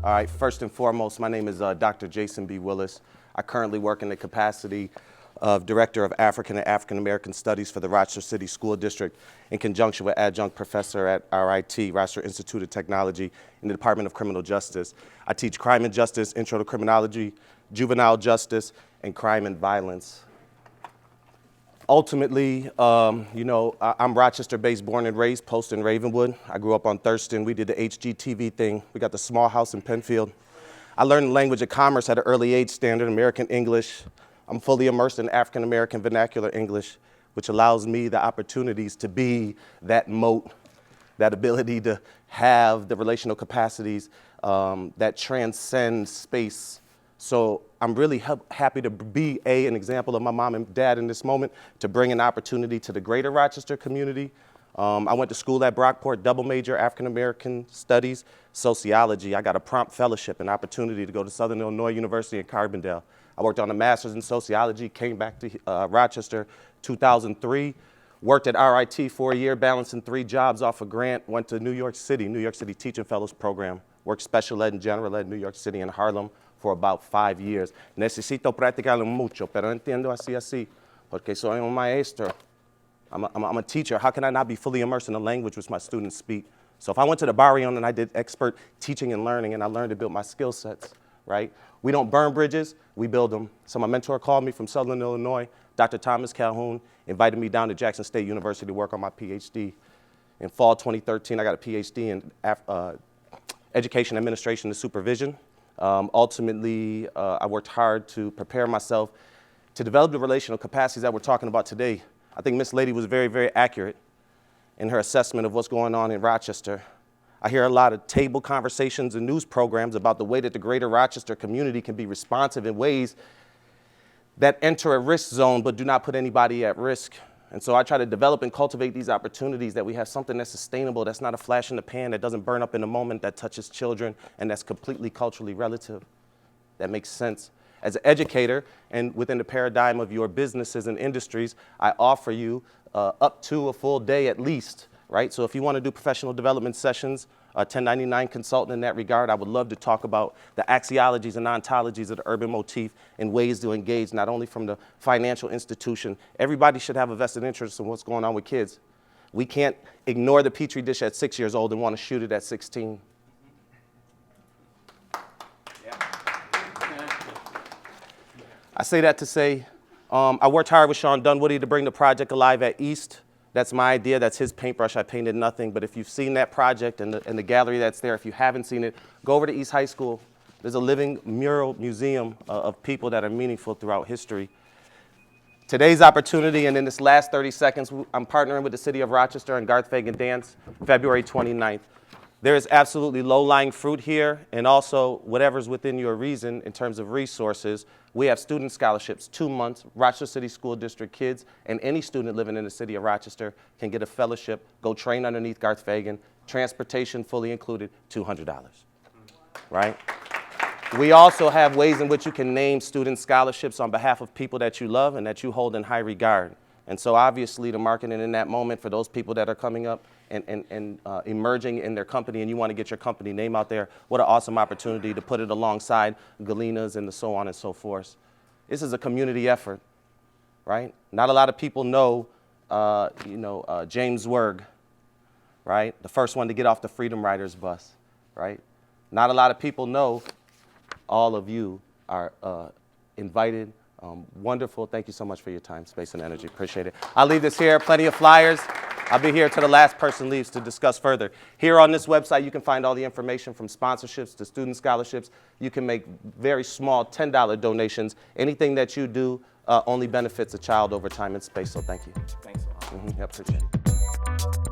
All right, first and foremost, my name is Dr. Jason.Willis. I currently work in the capacity of Director of African and African-American Studies for the Rochester City School District in conjunction with Adjunct Professor at RIT, Rochester Institute of Technology, in the Department of Criminal Justice. I teach crime and justice, intro to criminology, juvenile justice, and crime and violence. Ultimately, I'm Rochester-based, born and raised, Post and Ravenwood. I grew up on Thurston. We did the HGTV thing. We got the small house in Penfield. I learned the language of commerce at an early age, standard American English. I'm fully immersed in African-American vernacular English, which allows me the opportunities to be that moat, that ability to have the relational capacities that transcend space. So I'm really happy to be an example of my mom and dad in this moment, to bring an opportunity to the greater Rochester community. I went to school at Brockport, double major, African-American Studies, Sociology. I got a prompt fellowship, an opportunity to go to Southern Illinois University in Carbondale. I worked on a master's in sociology, came back to Rochester 2003, worked at RIT for a year, balancing 3 jobs off a grant, went to New York City Teaching Fellows Program, worked special ed and general ed in New York City and Harlem for about 5 years. Necesito practicarlo mucho, pero entiendo así, porque soy un maestro. I'm a teacher. How can I not be fully immersed in the language which my students speak? So if I went to the barrio and I did expert teaching and learning, and I learned to build my skill sets, right? We don't burn bridges, we build them. So my mentor called me from Southern Illinois, Dr. Thomas Calhoun, invited me down to Jackson State University to work on my PhD. In fall 2013, I got a PhD in education administration and supervision. Ultimately, I worked hard to prepare myself to develop the relational capacities that we're talking about today. I think Miss Lady was very, very accurate in her assessment of what's going on in Rochester. I hear a lot of table conversations and news programs about the way that the greater Rochester community can be responsive in ways that enter a risk zone but do not put anybody at risk. And so I try to develop and cultivate these opportunities, that we have something that's sustainable, that's not a flash in the pan, that doesn't burn up in a moment, that touches children, and that's completely culturally relative. That makes sense. As an educator, and within the paradigm of your businesses and industries, I offer you up to a full day at least, right? So if you want to do professional development sessions, 1099 consultant in that regard, I would love to talk about the axiologies and ontologies of the urban motif and ways to engage, not only from the financial institution. Everybody should have a vested interest in what's going on with kids. We can't ignore the Petri dish at 6 years old and want to shoot it at 16. I say that to say, I worked hard with Sean Dunwoody to bring the project alive at East. That's my idea, that's his paintbrush, I painted nothing. But if you've seen that project and the gallery that's there, if you haven't seen it, go over to East High School. There's a living mural museum of people that are meaningful throughout history. Today's opportunity, and in this last 30 seconds, I'm partnering with the City of Rochester and Garth Fagan Dance, February 29th. There is absolutely low-lying fruit here, and also whatever's within your reason in terms of resources. We have student scholarships, 2 months. Rochester City School District kids and any student living in the city of Rochester can get a fellowship, go train underneath Garth Fagan, transportation fully included, $200, right? We also have ways in which you can name student scholarships on behalf of people that you love and that you hold in high regard. And so obviously the marketing in that moment for those people that are coming up and emerging in their company, and you want to get your company name out there, what an awesome opportunity to put it alongside Galena's and the so on and so forth. This is a community effort, right? Not a lot of people know, James Werg, right? The first one to get off the Freedom Riders bus, right? Not a lot of people know all of you are invited. Wonderful. Thank you so much for your time, space, and energy. Appreciate it. I'll leave this here. Plenty of flyers. I'll be here till the last person leaves to discuss further. Here on this website, you can find all the information from sponsorships to student scholarships. You can make very small $10 donations. Anything that you do only benefits a child over time and space, so thank you. Thanks a lot. I appreciate it.